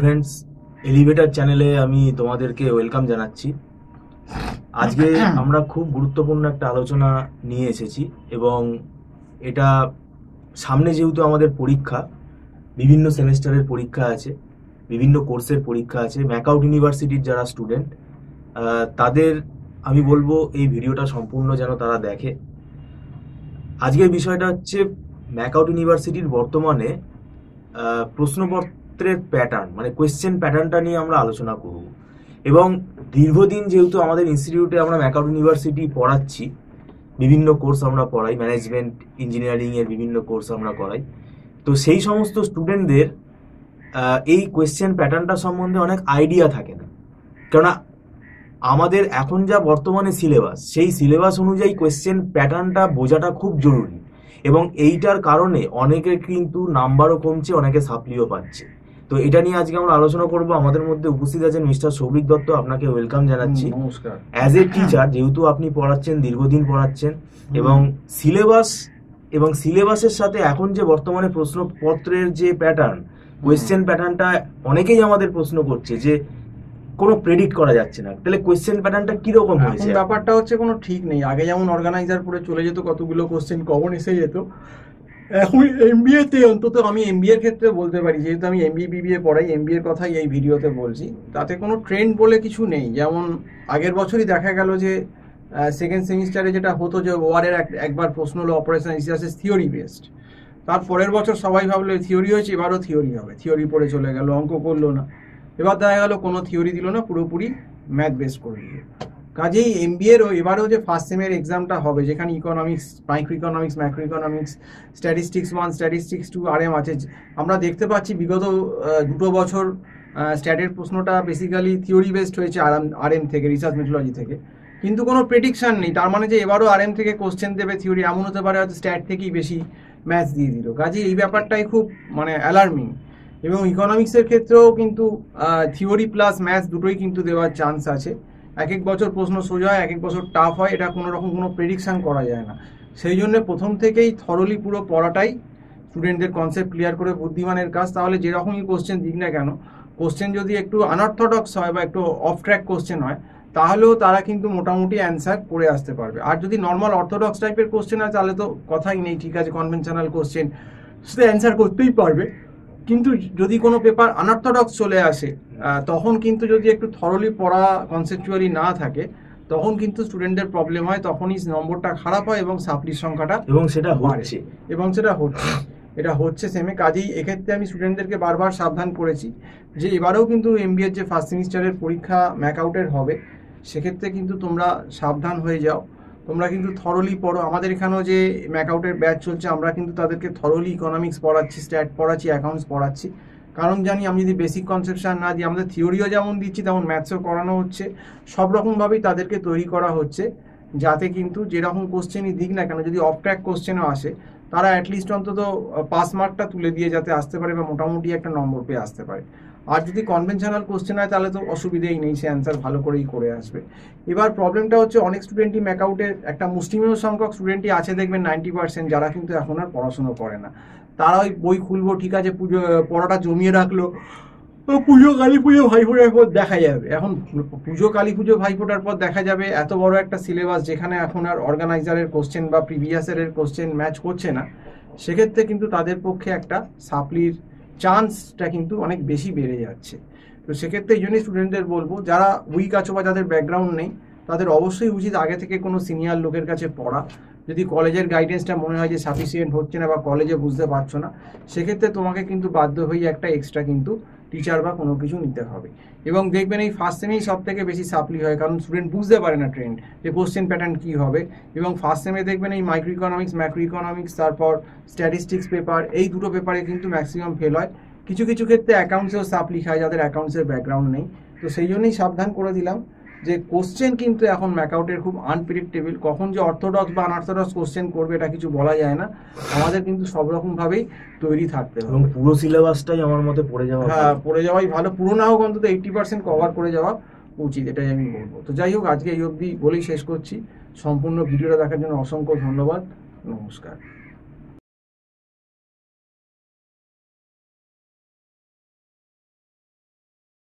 Friends, elevator চ্যানেলে আমি তোমাদেরকে ওয়েলকাম জানাচ্ছি। আজকে আমরা খুব গুরুত্বপূর্ণ একটা আলোচনা নিয়ে এসেছি এবং এটা সামনে যেহেতু আমাদের পরীক্ষা, বিভিন্ন সেমেস্টারের পরীক্ষা আছে, বিভিন্ন কোর্সের পরীক্ষা আছে, ম্যাকআউট ইউনিভার্সিটির যারা স্টুডেন্ট তাদের আমি বলবো এই ভিডিওটা সম্পূর্ণ যেন তারা দেখে। আজকের বিষয়টা হচ্ছে ম্যাকআউট ইউনিভার্সিটির বর্তমানে প্রশ্নপত্রের প্যাটার্ন, মানে কোয়েশ্চেন প্যাটার্নটা নিয়ে আমরা আলোচনা করব। এবং দীর্ঘদিন যেহেতু আমাদের ইনস্টিটিউটে আমরা ম্যাকআউট ইউনিভার্সিটি পড়াচ্ছি, বিভিন্ন কোর্স আমরা পড়াই, ম্যানেজমেন্ট ইঞ্জিনিয়ারিং এর বিভিন্ন কোর্স আমরা করাই, তো সেই সমস্ত স্টুডেন্টদের এই কোয়েশ্চেন প্যাটার্নটা সম্বন্ধে অনেক আইডিয়া থাকে না। কেননা আমাদের এখন যা বর্তমানে সিলেবাস, সেই সিলেবাস অনুযায়ী কোয়েশ্চেন প্যাটার্নটা বোঝাটা খুব জরুরি এবং এইটার কারণে অনেকের কিন্তু নাম্বারও কমছে, অনেকে সাপ্লিও পাচ্ছে। তো এটা নিয়ে আজকে আমরা আলোচনা করব। আমাদের মধ্যে উপস্থিত আছেন মিস্টার সৌভিক দত্ত, আপনাকে ওয়েলকাম জানাচ্ছি। নমস্কার। অ্যাজ এ টিচার, যেহেতু আপনি পড়াচ্ছেন, দীর্ঘদিন পড়াচ্ছেন এবং সিলেবাসের সাথে এখন যে বর্তমানে প্রশ্নপত্রের যে প্যাটার্ন, কোয়েশ্চেন প্যাটার্নটা অনেকেই আমাদের প্রশ্ন করছে যে কোনো প্রেডিক্ট করা যাচ্ছে না, তাহলে কোয়েশ্চেন প্যাটার্নটা কিরকম হয়েছে? ব্যাপারটা হচ্ছে কোনো ঠিক নেই। আগে যেমন অর্গানাইজার পরে চলে যেত, কতগুলো কোশ্চেন কমন এসে যেত। এখন এমবিএ তে অন্তত আমি এমবিএ এর ক্ষেত্রে বলতে পারি, যেহেতু আমি এমবিএ বিবিএ পড়াই, এমবিএ এর কথাই এই ভিডিওতে বলছি। তাতে কোনো ট্রেন্ড বলে কিছু নেই। যেমন আগের বছরই দেখা গেল যে সেকেন্ড সেমিস্টারে যেটা হতো যে ওয়ারের একবার প্রশ্ন হলো অপারেশন ইসিএস থিওরি বেসড, তার পরের বছর সবাই ভাবলো থিওরি হয়েছে, এবারও থিওরি হবে, থিওরি পড়ে চলে গেল, অঙ্ক করলো না। এবার দেখা গেল কোনো থিওরি দিল না, পুরোপুরি ম্যাথ বেস করে দিল। কাজেই এমবিএরও এবারেও যে ফার্স্ট সেমের এক্সামটা হবে, যেখানে economics, micro economics, macro economics, statistics 1, statistics 2, RM আছে। আমরা দেখতে পাচ্ছি বিগত 2 বছর স্ট্যাটের প্রশ্নটা বেসিক্যালি থিওরি বেসড হয়েছে আরএম থেকে, রিসার্চ মেথোলজি থেকে, কিন্তু কোনো প্রেডিকশন নেই। তার মানে যে এবারও আরএম থেকে কোশ্চেন দেবে থিওরি, এমন হতে পারে হয়তো স্ট্যাট থেকেই বেশি ম্যাথস দিয়ে দিল। কাজেই এই ব্যাপারটাই খুব অ্যালার্মিং। এবং ইকোনমিক্সের ক্ষেত্রেও কিন্তু থিওরি প্লাস ম্যাথস দুটোই কিন্তু দেওয়ার চান্স আছে। এক এক বছর প্রশ্ন সোজা হয়, এক এক বছর টাফ হয়, এটা কোনো রকম কোনো প্রেডিকশান করা যায় না। সেই জন্য প্রথম থেকেই থরলি পুরো পড়াটাই স্টুডেন্টদের কনসেপ্ট ক্লিয়ার করে বুদ্ধিমানের কাজ। তাহলে যেরকমই কোশ্চেন দিক না কেন, কোশ্চেন যদি একটু আনঅর্থোডক্স হয় বা একটু অফ ট্র্যাক কোশ্চেন হয়, তাহলেও তারা কিন্তু মোটামুটি অ্যান্সার করে আসতে পারবে। আর যদি নর্মাল অর্থোডক্স টাইপের কোশ্চেন হয়, তাহলে তো কথাই নেই, ঠিক আছে, কনভেনশনাল কোশ্চেন, সেটা অ্যান্সার করতেই পারবে। কিন্তু যদি কোনো পেপার আনঅর্থোডক্স চলে আসে, তখন কিন্তু যদি একটু থরলি পড়া কনসেপচুয়ালি না থাকে, তখন কিন্তু স্টুডেন্টদের প্রবলেম হয়, তখনই নম্বরটা খারাপ হয় এবং সাপ্লির সংখ্যাটা এটা হচ্ছে সেমে। কাজেই এক্ষেত্রে আমি স্টুডেন্টদেরকে বারবার সাবধান করেছি যে এবারেও কিন্তু এমবিএর যে ফার্স্ট সেমিস্টারের পরীক্ষা ম্যাকআউটের হবে, সেক্ষেত্রে কিন্তু তোমরা সাবধান হয়ে যাও, তোমরা কিন্তু থরলি পড়ো। আমাদের এখানেও যে ম্যাকআউটের ব্যাচ চলছে, আমরা কিন্তু তাদেরকে থরলি ইকোনমিক্স পড়াচ্ছি, স্ট্যাট পড়াচ্ছি, অ্যাকাউন্টস পড়াচ্ছি। কারণ জানি আমি যদি বেসিক কনসেপশন না দিই, আমাদের থিওরিও যেমন দিচ্ছি তেমন ম্যাথসও করানো হচ্ছে, সব রকমভাবেই তাদেরকে তৈরি করা হচ্ছে, যাতে কিন্তু যেরকম কোশ্চেনই দিক না কেন, যদি অফ ট্র্যাক কোশ্চেনও আসে, তারা অ্যাটলিস্ট অন্তত পাস মার্কটা তুলে দিয়ে যাতে আসতে পারে বা মোটামুটি একটা নম্বর পেয়ে আসতে পারে। আর যদি কনভেনশনাল কোশ্চেন হয়, তাহলে তো অসুবিধেই নেই, সে অ্যান্সার ভালো করেই করে আসবে। এবার প্রবলেমটা হচ্ছে অনেক স্টুডেন্টই ম্যাকআউটের একটা মুষ্টিমেয় সংখ্যক স্টুডেন্টই আছে, দেখবেন 90%, যারা কিন্তু এখন আর পড়াশুনো করে না। তারা ওই বই খুলবো, ঠিক আছে, পুজো পড়াটা জমিয়ে রাখলো, পুজো কালী পুজো ভাইফোঁটার পর দেখা যাবে। এখন পুজো কালী পুজো ভাইফোঁটার পর দেখা যাবে এত বড় একটা সিলেবাস, যেখানে এখন আর অর্গানাইজারের কোশ্চেন বা প্রিভিয়াস ইয়ারের কোশ্চেন ম্যাচ করছে না। সেক্ষেত্রে কিন্তু তাদের পক্ষে একটা সাপ্লির চান্সটা কিন্তু অনেক বেশি বেড়ে যাচ্ছে। তো সেক্ষেত্রে এই জন্যই স্টুডেন্টদের বলবো, যারা উইক আছো বা যাদের ব্যাকগ্রাউন্ড নেই, তাদের অবশ্যই উচিত আগে থেকে কোনো সিনিয়র লোকের কাছে পড়া। যদি কলেজের গাইডেন্সটা মনে হয় যে সাফিসিয়েন্ট হচ্ছে না বা কলেজে বুঝতে পারছো না, সেক্ষেত্রে তোমাকে কিন্তু বাধ্য হয়ে একটা এক্সট্রা কিন্তু টিচার বা কোনো কিছু নিতে হবে। এবং দেখবেন এই ফার্স্ট সেমেই সব থেকে বেশি সাপ্লি হয়, কারণ স্টুডেন্ট বুঝতে পারে না ট্রেন্ড, যে কোশ্চেন প্যাটার্ন কী হবে। এবং ফার্স্ট সেমে দেখবেন এই মাইক্রো ইকোনমিক্স, ম্যাক্রো ইকোনমিক্স, তারপর স্ট্যাটিস্টিক্স পেপার, এই দুটো পেপারে কিন্তু ম্যাক্সিমাম ফেল হয়। কিছু কিছু ক্ষেত্রে অ্যাকাউন্টসেও সাপ্লি খায়, যাদের অ্যাকাউন্টসের ব্যাকগ্রাউন্ড নেই। তো সেই জন্যই সাবধান করে দিলাম যে কোশ্চেন কিন্তু এখন ম্যাকআউটের খুব আনপ্রেডিক্টেবল। কখন যে অর্থোডক্স বা আনঅর্থোডক্স কোশ্চেন করবে, এটা কিছু বলা যায় না। আমাদের কিন্তু সব রকমভাবেই তৈরি থাকতে হবে এবং পুরো সিলেবাসটাই আমার মতে পড়ে যাওয়াই ভালো। পুরো না হোক, অন্তত 80% কভার করে যাওয়া উচিত, এটাই আমি বলবো। তো যাই হোক, আজকে এই অবধি বলেই শেষ করছি। সম্পূর্ণ ভিডিওটা দেখার জন্য অসংখ্য ধন্যবাদ। নমস্কার।